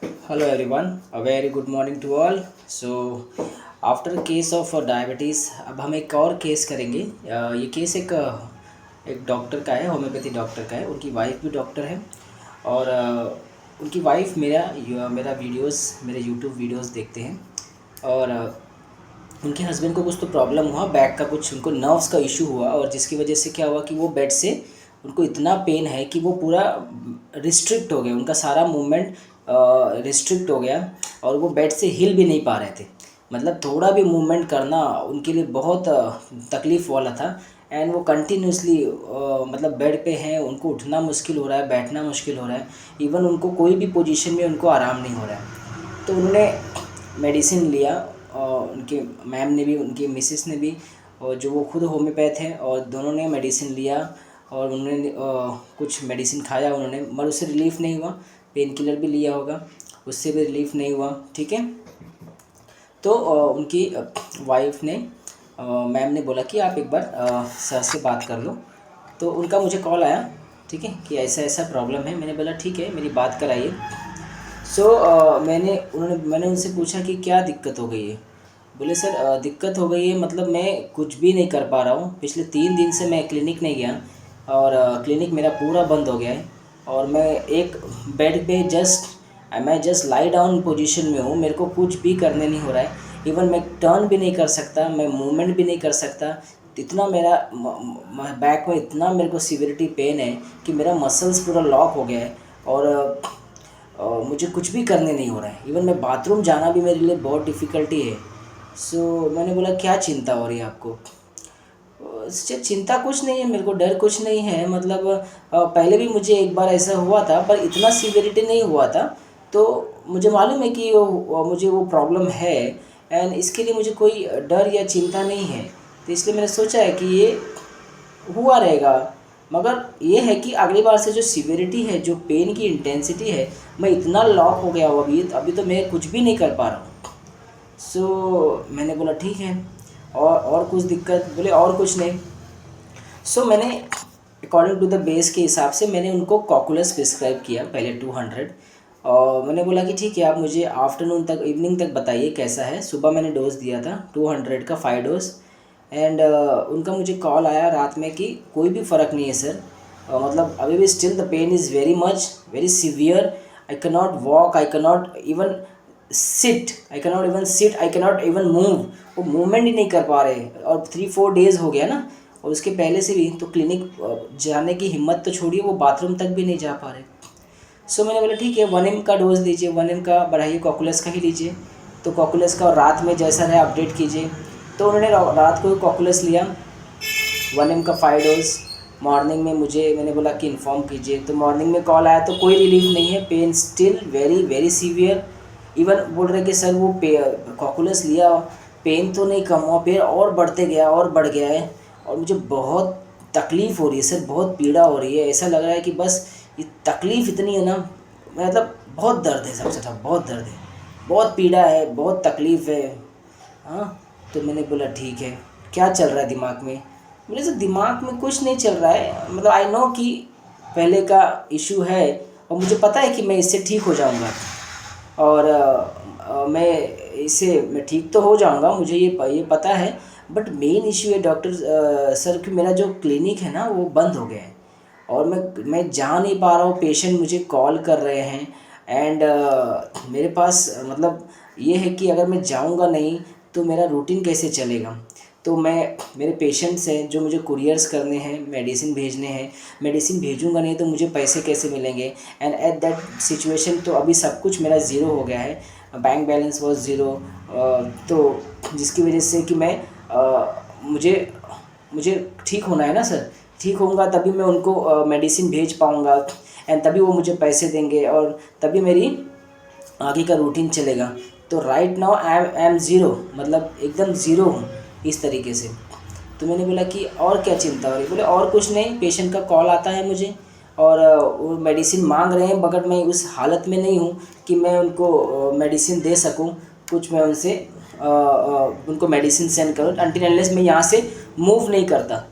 Hello everyone, a very good morning to all. So after a case of diabetes, अब हम एक और case करेंगे। ये केस एक डॉक्टर का है, होम्योपैथी डॉक्टर का है। उनकी वाइफ भी डॉक्टर है और उनकी वाइफ मेरा वीडियोस, मेरे यूट्यूब वीडियोस देखते हैं और उनके हस्बैंड को कुछ तो प्रॉब्लम हुआ, बैक का कुछ उनको नर्व्स का इशू हुआ और जिसकी वजह से क्या हुआ कि वो बेड से उनको इतना पेन है कि वो पूरा रिस्ट्रिक्ट हो गया, उनका सारा मूवमेंट रिस्ट्रिक्ट हो गया और वो बेड से हिल भी नहीं पा रहे थे। मतलब थोड़ा भी मूवमेंट करना उनके लिए बहुत तकलीफ़ वाला था। एंड वो कंटिन्यूसली मतलब बेड पे हैं, उनको उठना मुश्किल हो रहा है, बैठना मुश्किल हो रहा है, इवन उनको कोई भी पोजीशन में उनको आराम नहीं हो रहा है। तो उन्होंने मेडिसिन लिया और उनके मैम ने भी, उनकी मिसेस ने भी, और जो वो खुद होम्योपैथ हैं, और दोनों ने मेडिसिन लिया और उन्होंने कुछ मेडिसिन खाया उन्होंने, मगर उससे रिलीफ़ नहीं हुआ। पेन किलर भी लिया होगा, उससे भी रिलीफ़ नहीं हुआ। ठीक है। तो उनकी वाइफ ने, मैम ने बोला कि आप एक बार सर से बात कर लो। तो उनका मुझे कॉल आया, ठीक है, कि ऐसा ऐसा प्रॉब्लम है। मैंने बोला ठीक है, मेरी बात कराइए। सो मैंने उनसे पूछा कि क्या दिक्कत हो गई है। बोले सर दिक्कत हो गई है, मतलब मैं कुछ भी नहीं कर पा रहा हूँ। पिछले 3 दिन से मैं क्लिनिक नहीं गया और क्लिनिक मेरा पूरा बंद हो गया है और मैं एक बेड पे मैं जस्ट लाई डाउन पोजीशन में हूँ। मेरे को कुछ भी करने नहीं हो रहा है, इवन मैं टर्न भी नहीं कर सकता, मैं मूवमेंट भी नहीं कर सकता। इतना मेरा बैक में इतना मेरे को सीवियरिटी पेन है कि मेरा मसल्स पूरा लॉक हो गया है और मुझे कुछ भी करने नहीं हो रहा है। इवन मैं बाथरूम जाना भी मेरे लिए बहुत डिफ़िकल्टी है। सो मैंने बोला क्या चिंता हो रही है आपको। इससे चिंता कुछ नहीं है, मेरे को डर कुछ नहीं है। मतलब पहले भी मुझे एक बार ऐसा हुआ था पर इतना सीवियरिटी नहीं हुआ था। तो मुझे मालूम है कि मुझे वो प्रॉब्लम है एंड इसके लिए मुझे कोई डर या चिंता नहीं है। तो इसलिए मैंने सोचा है कि ये हुआ रहेगा। मगर ये है कि अगली बार से जो सीवियरिटी है, जो पेन की इंटेंसिटी है, मैं इतना लॉक हो गया हूँ अभी तो मैं कुछ भी नहीं कर पा रहा हूँ। मैंने बोला ठीक है। और कुछ दिक्कत, बोले और कुछ नहीं। मैंने अकॉर्डिंग टू द बेस के हिसाब से मैंने उनको कॉकुलस प्रिस्क्राइब किया पहले 200। और मैंने बोला कि ठीक है, आप मुझे आफ्टरनून तक, इवनिंग तक बताइए कैसा है। सुबह मैंने डोज दिया था 200 का, 5 डोज। एंड उनका मुझे कॉल आया रात में कि कोई भी फ़र्क नहीं है सर। मतलब अभी भी still the pain is very much, very severe. I can not walk, I can not even sit, I can not even move. वो मूवमेंट ही नहीं कर पा रहे और 3-4 डेज़ हो गया ना। और उसके पहले से भी तो क्लिनिक जाने की हिम्मत तो छोड़िए, वो बाथरूम तक भी नहीं जा पा रहे। मैंने बोला ठीक है, 1 mg का डोज दीजिए, 1 mg का बढ़ाइए, कॉकुलस का ही लीजिए। तो कॉकुलस का, और रात में जैसा है अपडेट कीजिए। तो उन्होंने रात को कॉकुलस लिया, 1 mg का 5 डोज। मॉर्निंग में मैंने बोला कि इन्फॉर्म कीजिए। तो मॉर्निंग में कॉल आया तो कोई रिलीफ नहीं है, pain still very very severe. Even बोल रहे कि सर वो कॉकुलस लिया, पेन तो नहीं कम हुआ, पेन और बढ़ते गया और बढ़ गया है और मुझे बहुत तकलीफ़ हो रही है सर, बहुत पीड़ा हो रही है। ऐसा लग रहा है कि बस ये तकलीफ़ इतनी है ना, मतलब बहुत दर्द है, सबसे अच्छा बहुत दर्द है, बहुत पीड़ा है, बहुत तकलीफ़ है। हाँ। तो मैंने बोला ठीक है, क्या चल रहा है दिमाग में। बोले सर दिमाग में कुछ नहीं चल रहा है, मतलब आई नो कि पहले का इशू है और मुझे पता है कि मैं इससे ठीक हो जाऊंगा और मैं ठीक तो हो जाऊंगा, मुझे ये पता है। बट मेन इशू है डॉक्टर सर कि मेरा जो क्लिनिक है ना वो बंद हो गया है और मैं जा नहीं पा रहा हूँ। पेशेंट मुझे कॉल कर रहे हैं एंड मेरे पास मतलब ये है कि अगर मैं जाऊँगा नहीं तो मेरा रूटीन कैसे चलेगा। तो मेरे पेशेंट्स हैं जो मुझे कुरियर्स करने हैं, मेडिसिन भेजने हैं। मेडिसिन भेजूँगा नहीं तो मुझे पैसे कैसे मिलेंगे। एंड एट दैट सिचुएशन तो अभी सब कुछ मेरा ज़ीरो हो गया है, बैंक बैलेंस वॉज ज़ीरो। तो जिसकी वजह से कि मुझे मुझे ठीक होना है ना सर। ठीक होऊंगा तभी मैं उनको मेडिसिन भेज पाऊँगा एंड तभी वो मुझे पैसे देंगे और तभी मेरी आगे का रूटीन चलेगा। तो right now I M zero, मतलब एकदम ज़ीरो हूँ इस तरीके से। तो मैंने बोला कि और क्या चिंता हो रही। बोले और कुछ नहीं, पेशेंट का कॉल आता है मुझे और वो मेडिसिन मांग रहे हैं, मगर मैं उस हालत में नहीं हूँ कि मैं उनको मेडिसिन दे सकूँ। कुछ मैं उनको मेडिसिन सेंड करूँ अनटिल अनलेस मैं यहाँ से मूव नहीं करता।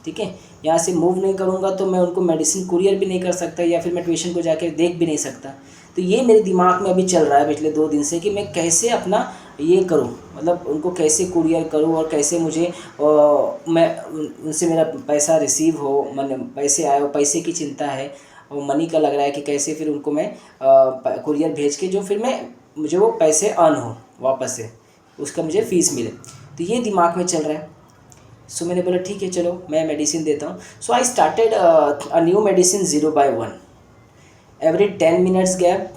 ठीक है, यहाँ से मूव नहीं करूँगा तो मैं उनको मेडिसिन कुरियर भी नहीं कर सकता या फिर मैं पेशेंट को जाकर देख भी नहीं सकता। तो ये मेरे दिमाग में अभी चल रहा है पिछले 2 दिन से कि मैं कैसे अपना ये करूँ, मतलब उनको कैसे कुरियर करूँ और कैसे मुझे मैं उनसे मेरा पैसा रिसीव हो, मैंने पैसे आए हो, पैसे की चिंता है, और मनी का लग रहा है कि कैसे फिर उनको मैं कुरियर भेज के जो फिर मैं मुझे वो पैसे अर्न हो वापस से, उसका मुझे फ़ीस मिले। तो ये दिमाग में चल रहा है। सो मैंने बोला ठीक है चलो मैं मेडिसिन देता हूँ। So I started a new medicine 0/1 every 10 minutes gap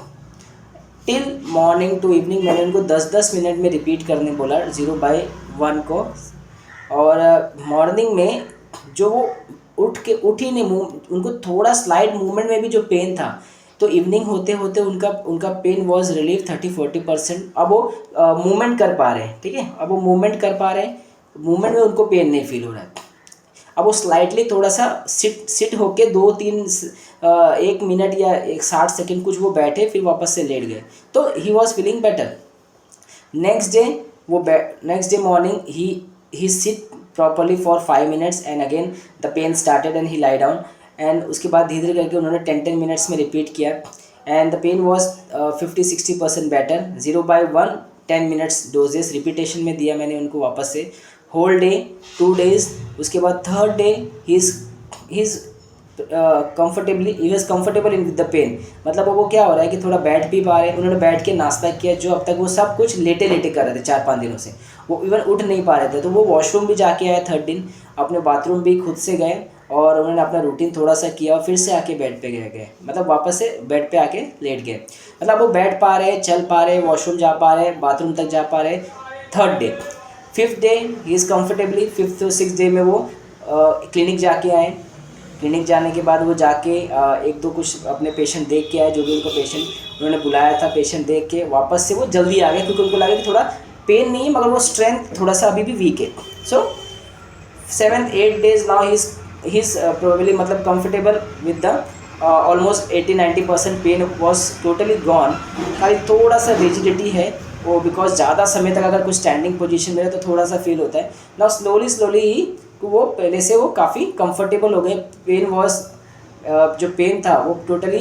till morning to evening. मैंने उनको 10-10 मिनट में रिपीट करने बोला 0/1 को। और मॉर्निंग में जो वो उठ ही नहीं, उनको थोड़ा स्लाइड मूवमेंट में भी जो पेन था, तो इवनिंग होते होते उनका पेन वॉज रिलीव 30-40%। अब वो मूवमेंट कर पा रहे हैं, ठीक है, अब वो मूवमेंट कर पा रहे हैं, मूवमेंट में उनको पेन नहीं फील हो रहा है। अब वो स्लाइटली थोड़ा सा सिट होके 2-3 1 मिनट या 60 सेकेंड कुछ वो बैठे, फिर वापस से लेट गए, तो he was feeling better. Next day morning he sit properly for 5 minutes and again the pain started and he lie down. And उसके बाद धीरे धीरे करके उन्होंने 10-10 मिनट्स में रिपीट किया and the pain was 50-60% better. 0/1 10 minutes doses repetition में दिया मैंने उनको वापस से, होल डे 2 डेज। उसके बाद third day he is comfortable in with the pain. मतलब वो क्या हो रहा है कि थोड़ा बैठ भी पा रहे हैं, उन्होंने बैठ के नाश्ता किया, जो अब तक वो सब कुछ लेटे लेटे कर रहे थे 4-5 दिनों से, वो इवन उठ नहीं पा रहे थे। तो वो वॉशरूम भी जाके आए थर्ड दिन, अपने बाथरूम भी खुद से गए और उन्होंने अपना रूटीन थोड़ा सा किया और फिर से आके बेड पे गए, मतलब वापस से बेड पे आके लेट गए। मतलब वो बैठ पा रहे, चल पा रहे, वॉशरूम जा पा रहे, बाथरूम तक जा पा रहे। Third day, fifth day he is comfortably, 5th और 6th डे में वो क्लिनिक जाके आए। क्लिनिक जाने के बाद वो जाके 1-2 कुछ अपने पेशेंट देख के आए, जो भी उनको पेशेंट उन्होंने बुलाया था, पेशेंट देख के वापस से वो जल्दी आ गए, क्योंकि उनको लगा कि थोड़ा पेन नहीं है मगर वो स्ट्रेंथ थोड़ा सा अभी भी वीक है। So 7th-8th days now he is probably मतलब comfortable with the almost 80-90% pain was totally gone. खाली थोड़ा सा रिजिडिटी है वो, बिकॉज ज़्यादा समय तक अगर कुछ स्टैंडिंग पोजीशन में है तो थोड़ा सा फील होता है। नाउ स्लोली ही वो पहले से वो काफ़ी कंफर्टेबल हो गए। पेन वॉज जो पेन था वो टोटली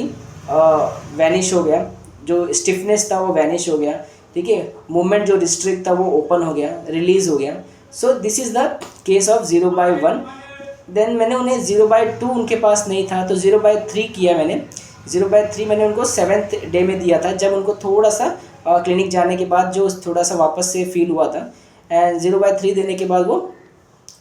वैनिश हो गया, जो स्टिफनेस था वो वैनिश हो गया, ठीक है, मूवमेंट जो रिस्ट्रिक्ट था वो ओपन हो गया, रिलीज़ हो गया। So this is the case of 0/1। Then मैंने उन्हें 0/2 उनके पास नहीं था, तो 0/3 किया मैंने। 0/3 मैंने उनको 7th डे में दिया था, जब उनको थोड़ा सा क्लिनिक जाने के बाद जो थोड़ा सा वापस से फील हुआ था। एंड 0/3 देने के बाद वो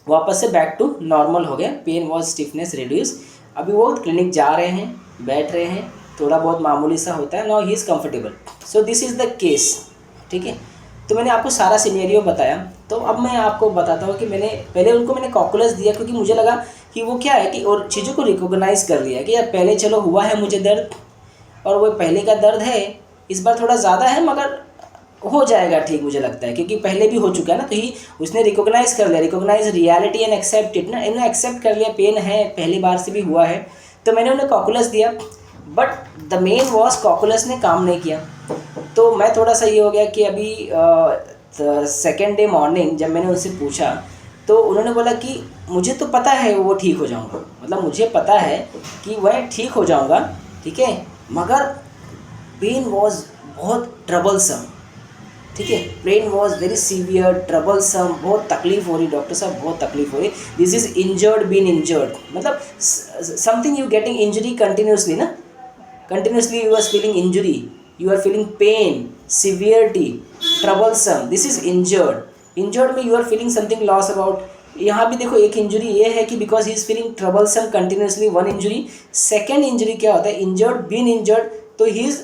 वापस से बैक टू नॉर्मल हो गया, पेन वॉज स्टिफनेस रिड्यूस। अभी वो क्लिनिक जा रहे हैं, बैठ रहे हैं, थोड़ा बहुत मामूली सा होता है। Now he is comfortable. So this is the case, ठीक है। तो मैंने आपको सारा सिनेरियो बताया। तो अब मैं आपको बताता हूँ कि मैंने उनको कॉकुलस दिया, क्योंकि मुझे लगा कि वो क्या है कि और चीज़ों को रिकॉग्नाइज़ कर लिया कि यार पहले चलो हुआ है मुझे दर्द, और वो पहले का दर्द है, इस बार थोड़ा ज़्यादा है मगर हो जाएगा ठीक, मुझे लगता है, क्योंकि पहले भी हो चुका है ना। तो ही उसने रिकॉग्नाइज़ कर लिया, recognise reality and accept it ना, इन्होंने एक्सेप्ट कर लिया पेन है, पहली बार से भी हुआ है। तो मैंने उन्हें कॉकुलस दिया, but the main was Cocculus ने काम नहीं किया। तो मैं थोड़ा सा ये हो गया कि अभी सेकेंड डे मॉर्निंग जब मैंने उनसे पूछा, तो उन्होंने बोला कि मुझे तो पता है वो ठीक हो जाऊंगा, मतलब मुझे पता है कि वह ठीक हो जाऊंगा, ठीक है, मगर पेन वॉज बहुत ट्रबलसम, ठीक है, pain was very severe, troublesome, बहुत तकलीफ हो रही डॉक्टर साहब, बहुत तकलीफ हो रही। This is injured been injured, मतलब something you getting injury continuously ना, continuously you are feeling injury, you are feeling pain, severity, troublesome, this is injured में you are feeling something loss about। यहाँ भी देखो एक इंजरी ये है कि because he is feeling troublesome continuously, one injury। second injury क्या होता है, injured been injured, तो he is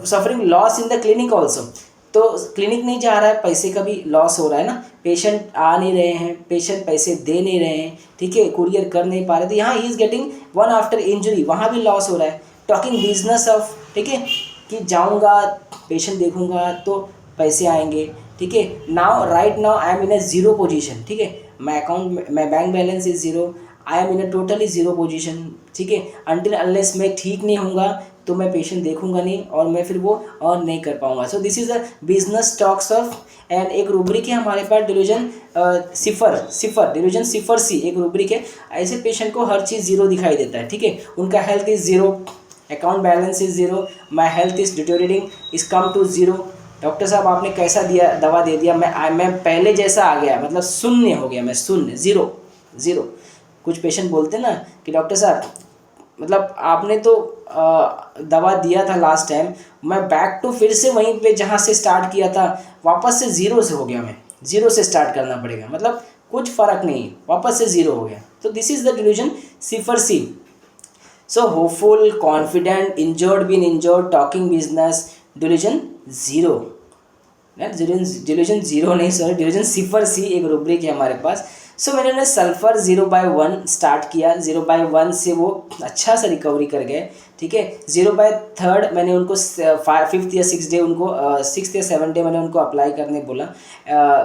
suffering loss in the clinic also। तो क्लिनिक नहीं जा रहा है, पैसे का भी लॉस हो रहा है ना, पेशेंट आ नहीं रहे हैं, पेशेंट पैसे दे नहीं रहे हैं, ठीक है, कुरियर कर नहीं पा रहे, तो यहाँ he is getting one after injury, वहाँ भी लॉस हो रहा है। टॉकिंग बिजनेस ऑफ, ठीक है, कि जाऊंगा पेशेंट देखूंगा तो पैसे आएंगे, ठीक है। Now right now I am in a zero position, ठीक है, my bank balance is zero, I am in a totally zero position, ठीक है। अनटिल अनलेस मैं ठीक नहीं होऊंगा तो मैं पेशेंट देखूंगा नहीं और मैं फिर वो अर्न नहीं कर पाऊंगा। सो this is a business talks of, and एक रूब्रिक है हमारे पास डिलीजन सिफर डिलीजन सिफर सी, एक रूब्रिक है। ऐसे पेशेंट को हर चीज़ जीरो दिखाई देता है, ठीक है, उनका health is zero, account balance is zero, my health is deteriorating is come to zero. Doctor साहब आपने कैसा दिया, दवा दे दिया, मैं पहले जैसा आ गया, मतलब शून्य हो गया, मैं शून्य, ज़ीरो ज़ीरो। कुछ पेशेंट बोलते हैं ना कि डॉक्टर साहब मतलब आपने तो दवा दिया था लास्ट टाइम, मैं बैक टू फिर से वहीं पे जहाँ से स्टार्ट किया था वापस से ज़ीरो से हो गया, मैं ज़ीरो से स्टार्ट करना पड़ेगा, मतलब कुछ फ़र्क नहीं, वापस से ज़ीरो हो गया। तो this is the delusion cipher C. So hopeful, confident, injured, been injured, talking business, delusion zero. Delusion zero नहीं, सॉरी, डिल्यूजन सिफर सी एक रूब्रिक है हमारे पास। सो मैंने उन्हें सल्फ़र 0/1 स्टार्ट किया, 0/1 से वो अच्छा सा रिकवरी कर गए, ठीक है। 0/3 मैंने उनको 5th या 6th डे उनको 6th या 7th डे मैंने उनको अप्लाई करने बोला।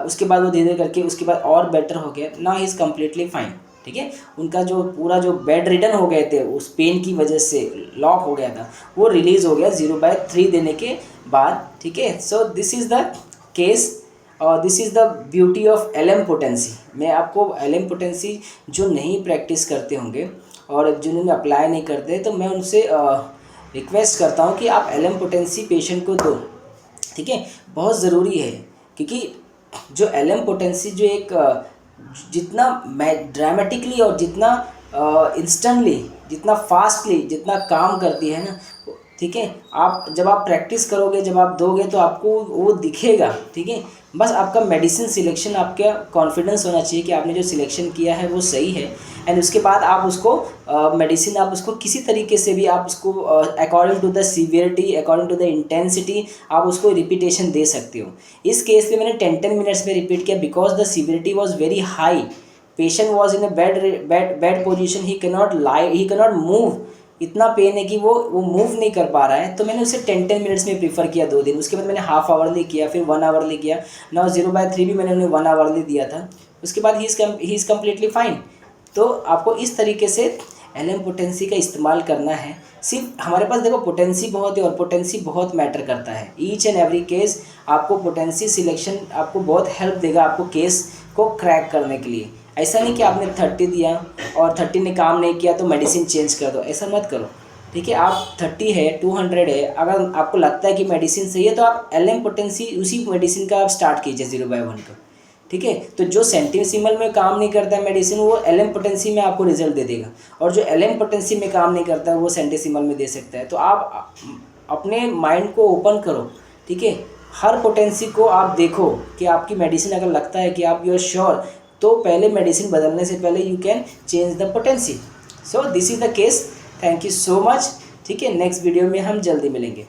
उसके बाद वो धीरे धीरे करके उसके बाद और बेटर हो गया, now he is completely fine, ठीक है। उनका जो पूरा जो बेड रिडन हो गए थे उस पेन की वजह से, लॉक हो गया था, वो रिलीज़ हो गया 0/3 देने के बाद, ठीक है। So this is the case और this is the beauty of LM potency. मैं आपको LM पोटेंसी जो नहीं प्रैक्टिस करते होंगे और जिन्होंने अप्लाई नहीं करते, तो मैं उनसे रिक्वेस्ट करता हूँ कि आप LM पोटेंसी पेशेंट को दो, ठीक है, बहुत ज़रूरी है। क्योंकि जो LM पोटेंसी जो एक जितना ड्रामेटिकली और जितना इंस्टेंटली, जितना फास्टली, जितना काम करती है ना, ठीक है, आप जब आप प्रैक्टिस करोगे, जब आप दोगे तो आपको वो दिखेगा, ठीक है। बस आपका मेडिसिन सिलेक्शन, आपका कॉन्फिडेंस होना चाहिए कि आपने जो सिलेक्शन किया है वो सही है, एंड उसके बाद आप उसको मेडिसिन आप उसको किसी तरीके से भी आप उसको according to the severity, according to the intensity आप उसको रिपीटेशन दे सकते हो। इस केस में मैंने 10 मिनट्स में रिपीट किया because the severity was very high, patient was in a bed position, he cannot lie, he cannot move, इतना पेन है कि वो मूव नहीं कर पा रहा है। तो मैंने उसे 10 मिनट्स में प्रीफर किया 2 दिन, उसके बाद मैंने हाफ आवरली किया, फिर 1 आवरली किया, नाउ 0/3 भी मैंने उन्हें 1 आवरली दिया था, उसके बाद ही इज़ कम्प्लीटली फाइन। तो आपको इस तरीके से LM पोटेंसी का इस्तेमाल करना है। सिर्फ हमारे पास देखो पोटेंसी बहुत है और पोटेंसी बहुत मैटर करता है, ईच एंड एवरी केस आपको पोटेंसी सिलेक्शन आपको बहुत हेल्प देगा आपको केस को क्रैक करने के लिए। ऐसा नहीं कि आपने 30 दिया और 30 ने काम नहीं किया तो मेडिसिन चेंज कर दो, ऐसा मत करो, ठीक है। आप 30 है, 200 है, अगर आपको लगता है कि मेडिसिन सही है तो आप LM पोटेंसी उसी मेडिसिन का आप स्टार्ट कीजिए 0/1 का, ठीक है। तो जो सेंटिसिमल में काम नहीं करता है मेडिसिन, वो LM पोटेंसी में आपको रिजल्ट दे देगा, और जो LM पोटेंसी में काम नहीं करता है वो सेंटिसिमल में दे सकता है। तो आप अपने माइंड को ओपन करो, ठीक है, हर पोटेंसी को आप देखो कि आपकी मेडिसिन अगर लगता है कि आप यू आर श्योर, तो पहले मेडिसिन बदलने से पहले you can change the potency. So this is the case. Thank you so much, ठीक है। नेक्स्ट वीडियो में हम जल्दी मिलेंगे।